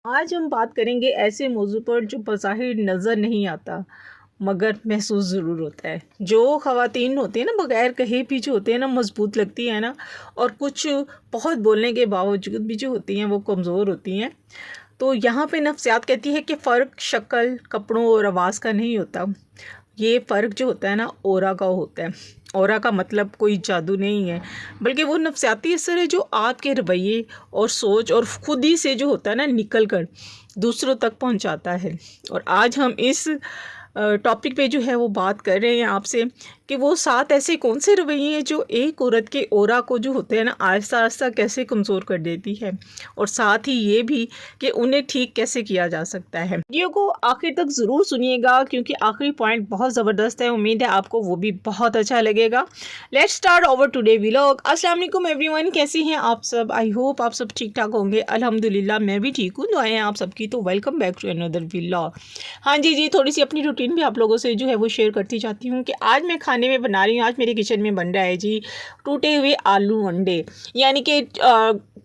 आज हम बात करेंगे ऐसे मौजू पर जो बज़ाहिर नज़र नहीं आता मगर महसूस ज़रूर होता है। जो ख़वातीन होती हैं ना, बग़ैर कहे भी जो होती हैं ना मज़बूत लगती है ना, और कुछ बहुत बोलने के बावजूद भी जो होती हैं वो कमज़ोर होती हैं। तो यहाँ पे नफ्सियात कहती है कि फ़र्क शक्ल, कपड़ों और आवाज़ का नहीं होता। ये फ़र्क जो होता है ना, ऑरा का होता है। ऑरा का मतलब कोई जादू नहीं है, बल्कि वो नफ्सियाती असर है जो आपके रवैये और सोच और खुद ही से जो होता है ना निकल कर दूसरों तक पहुंचाता है। और आज हम इस टॉपिक पे जो है वो बात कर रहे हैं आपसे कि वो 7 ऐसे कौन से रवैये हैं जो एक औरत के ऑरा को जो होते हैं ना आहिस्ता आहिस्ता कैसे कमज़ोर कर देती है, और साथ ही ये भी कि उन्हें ठीक कैसे किया जा सकता है। वीडियो को आखिर तक ज़रूर सुनिएगा क्योंकि आखिरी पॉइंट बहुत ज़बरदस्त है। उम्मीद है आपको वो भी बहुत अच्छा लगेगा। Let's start over today vlog. अस्सलाम वालेकुम एवरीवन, कैसे हैं आप सब? आई होप आप सब ठीक ठाक होंगे। अल्हम्दुलिल्लाह मैं भी ठीक हूँ, दुआएं हैं आप सबकी। तो welcome back to another vlog. हाँ जी, थोड़ी सी अपनी रूटीन भी आप लोगों से जो है वो शेयर करती जाती हूँ कि आज मैं खाने में बना रही हूँ। आज मेरे किचन में बन रहा है जी टूटे हुए आलू अंडे, यानी कि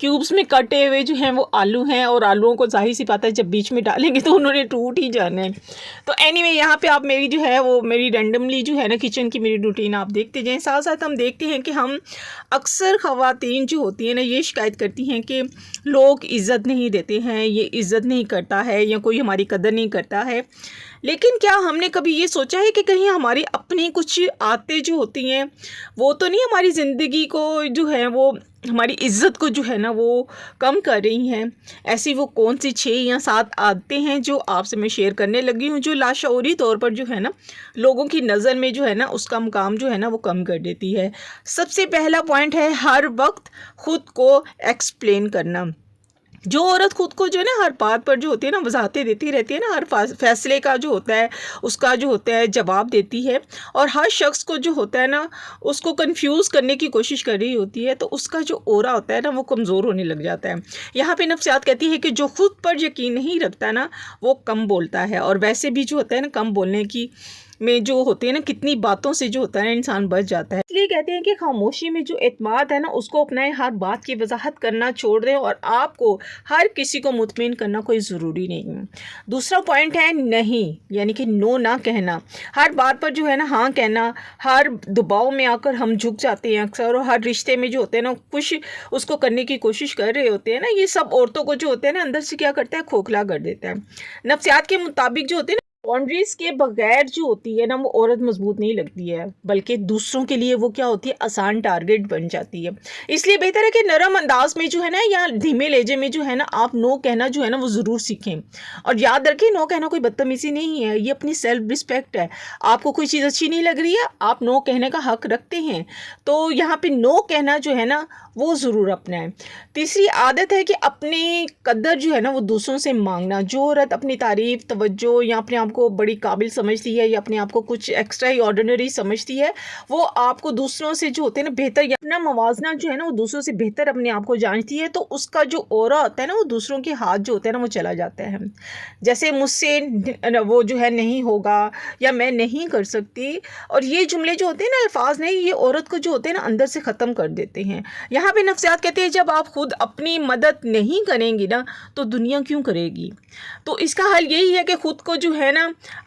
क्यूब्स में कटे हुए जो हैं वो आलू हैं, और आलूओं को ज़ाहिर सी बात है जब बीच में डालेंगे तो उन्होंने टूट ही जाना है। तो एनीवे यहाँ पे आप मेरी जो है वो मेरी रैंडमली जो है ना किचन की मेरी रूटीन आप देखते जाएँ। साथ साथ हम देखते हैं कि हम अक्सर ख़वातीन जो होती हैं ना ये शिकायत करती हैं कि लोग इज़्ज़त नहीं देते हैं, ये इज़्ज़त नहीं करता है, या कोई हमारी कदर नहीं करता है। लेकिन क्या हमने कभी ये सोचा है कि कहीं हमारी अपनी कुछ आदतें जो होती हैं वो तो नहीं हमारी ज़िंदगी को जो है वो हमारी इज़्ज़त को जो है ना वो कम कर रही हैं? ऐसी वो कौन सी 6 या 7 आदतें हैं जो आपसे मैं शेयर करने लगी हूँ, जो लाशऊरी तौर पर जो है ना लोगों की नज़र में जो है ना उसका मुकाम जो है ना वो कम कर देती है। सबसे पहला पॉइंट है हर वक्त खुद को एक्सप्लेन करना। जो औरत खुद को जो है ना हर बात पर जो होती है ना वजाहतें देती रहती है ना, हर फैसले का जो होता है उसका जो होता है जवाब देती है, और हर शख्स को जो होता है ना उसको कंफ्यूज करने की कोशिश कर रही होती है, तो उसका जो ऑरा होता है ना वो कमज़ोर होने लग जाता है। यहाँ पे नफ्सियात कहती है कि जो खुद पर यकीन नहीं रखता ना वो कम बोलता है, और वैसे भी जो होता है ना कम बोलने की में जो होती है ना कितनी बातों से जो होता है ना इंसान बच जाता है। इसलिए कहते हैं कि खामोशी में जो एतमाद है ना उसको अपनाएं, हर बात की वजाहत करना छोड़ दें, और आपको हर किसी को मुतमिन करना कोई ज़रूरी नहीं है। दूसरा पॉइंट है नहीं, यानी कि नो ना कहना। हर बात पर जो है ना हाँ कहना, हर दबाव में आकर हम झुक जाते हैं अक्सर, और हर रिश्ते में जो होते हैं ना कुछ उसको करने की कोशिश कर रहे होते हैं ना, ये सब औरतों को जो होते हैं ना अंदर से क्या करता है, खोखला कर देता है। नफ्सियात के मुताबिक जो होते हैं बाउंड्रीज के बगैर जो होती है ना वो औरत मजबूत नहीं लगती है, बल्कि दूसरों के लिए वो क्या होती है, आसान टारगेट बन जाती है। इसलिए बेहतर है कि नरम अंदाज में जो है ना या धीमे लहजे में जो है ना आप नो कहना जो है ना वो ज़रूर सीखें। और याद रखें नो कहना कोई बदतमीजी नहीं है, ये अपनी सेल्फ रिस्पेक्ट है। आपको कोई चीज़ अच्छी नहीं लग रही है, आप नो कहने का हक रखते हैं, तो यहाँ पे नो कहना जो है ना वो ज़रूर अपनाएं। तीसरी आदत है कि अपनी कदर जो है ना वो दूसरों से मांगना। जो औरत अपनी तारीफ़, तवज्जो या अपने आप को बड़ी काबिल समझती है, या अपने आप को कुछ एक्स्ट्रा ही ऑर्डिनरी समझती है, वो आपको दूसरों से जो होते हैं ना बेहतर, या अपना मवाजना जो है ना वो दूसरों से बेहतर अपने आप को जानती है, तो उसका जो ऑरा होता है ना वो दूसरों के हाथ जो होते हैं ना वो चला जाता है। जैसे मुझसे वो जो है नहीं होगा, या मैं नहीं कर सकती, और ये जुमले जो होते हैं ना अल्फाज नहीं, ये औरत को जो होते हैं ना अंदर से ख़त्म कर देते हैं। यहाँ पे नफ्सियात कहते हैं जब आप खुद अपनी मदद नहीं करेंगी ना तो दुनिया क्यों करेगी? तो इसका हल यही है कि खुद को जो है ना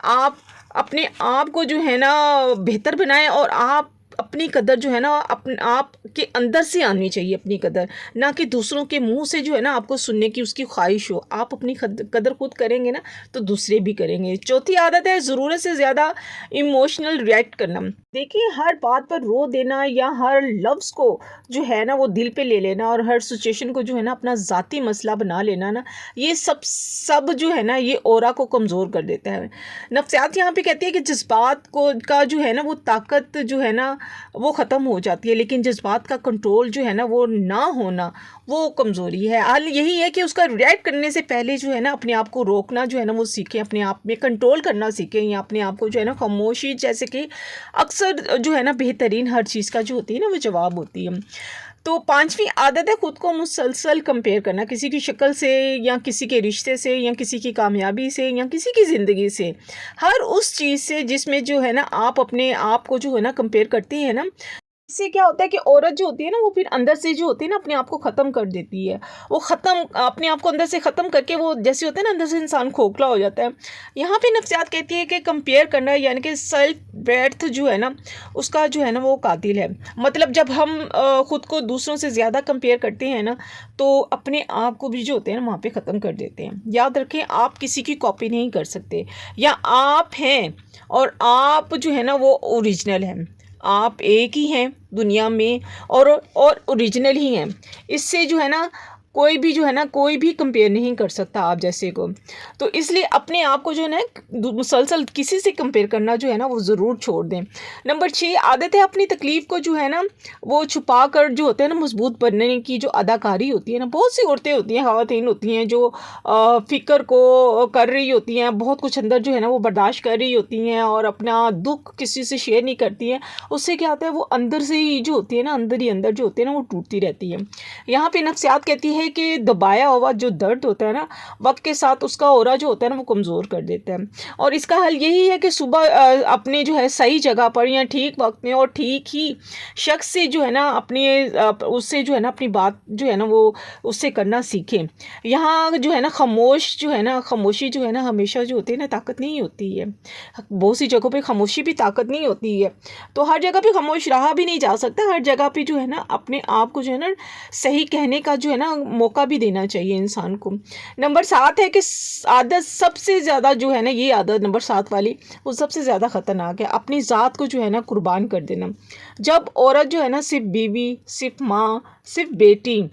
आप अपने आप को जो है ना बेहतर बनाएं, और आप अपनी कदर जो है ना अपने आप के अंदर से आनी चाहिए अपनी कदर, ना कि दूसरों के मुंह से जो है ना आपको सुनने की उसकी ख्वाहिश हो। आप अपनी कदर खुद करेंगे ना तो दूसरे भी करेंगे। चौथी आदत है ज़रूरत से ज़्यादा इमोशनल रिएक्ट करना। देखिए हर बात पर रो देना, या हर लफ्ज़ को जो है ना वो दिल पे ले लेना, और हर सिचुएशन को जो है ना अपना ज़ाती मसला बना लेना ना, ये सब जो है ना ये ऑरा को कमज़ोर कर देता है। नफ्सियात यहाँ पे कहती है कि जज्बात को का जो है ना वो ताकत जो है ना वो ख़त्म हो जाती है, लेकिन जज्बात का कंट्रोल जो है ना वो ना होना वो कमज़ोरी है। हाल यही है कि उसका रिएक्ट करने से पहले जो है ना अपने आप को रोकना जो है ना वो सीखें, अपने आप में कंट्रोल करना सीखें, या अपने आप को जो है ना खामोशी जैसे कि अक्सर जो है ना बेहतरीन हर चीज़ का जो होती है ना वो जवाब होती है। तो पांचवी आदत है खुद को मुसलसल कंपेयर करना, किसी की शक्ल से, या किसी के रिश्ते से, या किसी की कामयाबी से, या किसी की ज़िंदगी से, हर उस चीज़ से जिसमें जो है ना आप अपने आप को जो है ना कंपेयर करती हैं ना, इससे क्या होता है कि औरत जो होती है ना वो फिर अंदर से जो होती है ना अपने आप को ख़त्म कर देती है। वो ख़त्म अपने आप को अंदर से ख़त्म करके वो जैसे होता है ना अंदर से इंसान खोखला हो जाता है। यहाँ पे नफ्सियात कहती है कि कंपेयर करना यानी कि सेल्फ वर्थ जो है ना उसका जो है ना वो कातिल है। मतलब जब हम ख़ुद को दूसरों से ज़्यादा कंपेयर करते हैं ना तो अपने आप को भी जो होते हैं ना वहाँ पे ख़त्म कर देते हैं। याद रखें, आप किसी की कॉपी नहीं कर सकते, या आप हैं और आप जो है ना वो ओरिजिनल हैं। आप एक ही हैं दुनिया में और ओरिजिनल ही हैं। इससे जो है ना कोई भी जो है ना कोई भी कंपेयर नहीं कर सकता आप जैसे को। तो इसलिए अपने आप को जो है ना मुसलसल किसी से कंपेयर करना जो है ना वो ज़रूर छोड़ दें। नंबर 6, आदत है अपनी तकलीफ़ को जो है ना वो छुपा कर जो होते हैं ना मजबूत बनने की जो अदाकारी होती है ना। बहुत सी औरतें होती हैं, ख़वातीन होती हैं जो फ़िक्र को कर रही होती हैं, बहुत कुछ अंदर जो है ना वो बर्दाश्त कर रही होती हैं और अपना दुख किसी से शेयर नहीं करती हैं। उससे क्या होता है वो अंदर से ही जो होती है ना अंदर ही अंदर जो होती है ना वो टूटती रहती है। यहाँ पे नफ्सियात कहती है कि दबाया हुआ जो दर्द होता है ना वक्त के साथ उसका ऑरा जो होता है ना वो कमज़ोर कर देता है। और इसका हल यही है कि सुबह अपने जो है सही जगह पर या ठीक वक्त में और ठीक ही शख्स से जो है ना अपनी उससे जो है ना अपनी बात जो है ना वो उससे करना सीखें। यहाँ जो है ना खामोशी जो है ना हमेशा जो होती है ना ताकत नहीं होती है। बहुत सी जगहों पे खामोशी भी ताकत नहीं होती है। तो हर जगह पे खामोश रहा भी नहीं जा सकता। हर जगह पे जो है ना अपने आप को जो है ना सही कहने का जो है ना मौका भी देना चाहिए इंसान को। नंबर 7 है कि आदत सबसे ज़्यादा जो है ना ये आदत नंबर 7 वाली वो सबसे ज़्यादा ख़तरनाक है, अपनी ज़ात को जो है ना कुर्बान कर देना। जब औरत जो है ना सिर्फ बीवी, सिर्फ माँ, सिर्फ बेटी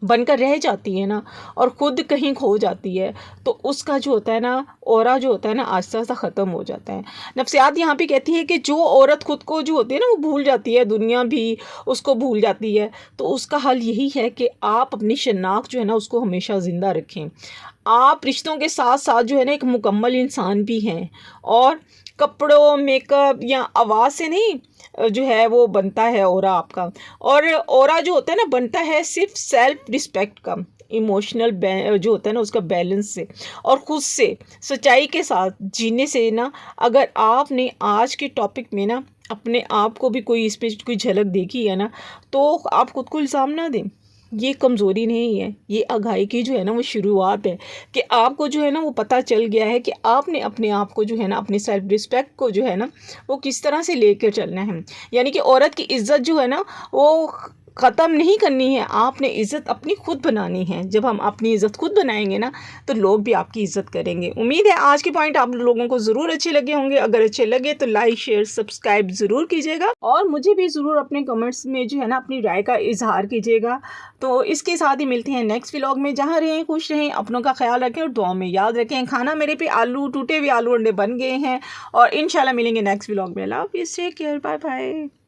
बनकर रह जाती है ना और ख़ुद कहीं खो जाती है तो उसका जो होता है ना ऑरा जो होता है ना आस्ता आस्ता ख़त्म हो जाता है। नफ्सियात यहाँ पे कहती है कि जो औरत ख़ुद को जो होती है ना वो भूल जाती है, दुनिया भी उसको भूल जाती है। तो उसका हल यही है कि आप अपनी शनाख्त जो है ना उसको हमेशा ज़िंदा रखें। आप रिश्तों के साथ साथ जो है ना एक मुकम्मल इंसान भी हैं और कपड़ों, मेकअप या आवाज़ से नहीं जो है वो बनता है ऑरा आपका। और ऑरा जो होता है ना बनता है सिर्फ सेल्फ रिस्पेक्ट का, इमोशनल जो होता है ना उसका बैलेंस से और ख़ुद से सच्चाई के साथ जीने से ना। अगर आपने आज के टॉपिक में ना अपने आप को भी कोई इस पे कोई झलक देखी है ना तो आप खुद को इल्ज़ाम ना दें। ये कमज़ोरी नहीं है, ये आगाही की जो है ना वो शुरुआत है कि आपको जो है ना वो पता चल गया है कि आपने अपने आप को जो है ना अपनी सेल्फ रिस्पेक्ट को जो है ना वो किस तरह से लेकर चलना है। यानी कि औरत की इज़्ज़त जो है ना वो ख़त्म नहीं करनी है, आपने इज़्ज़त अपनी खुद बनानी है। जब हम अपनी इज़्ज़त खुद बनाएंगे ना तो लोग भी आपकी इज़्ज़त करेंगे। उम्मीद है आज के पॉइंट आप लोगों को ज़रूर अच्छे लगे होंगे। अगर अच्छे लगे तो लाइक, शेयर, सब्सक्राइब ज़रूर कीजिएगा और मुझे भी ज़रूर अपने कमेंट्स में जो है ना अपनी राय का इजहार कीजिएगा। तो इसके साथ ही मिलते हैं नेक्स्ट व्लॉग में। जहाँ रहें खुश रहें, अपनों का ख्याल रखें और दुआओं में याद रखें। खाना मेरे पे आलू टूटे हुए आलू अंडे बन गए हैं और इंशाल्लाह मिलेंगे नेक्स्ट व्लॉग में। अल्लाह हाफ़िज़, टेक केयर, बाय बाय।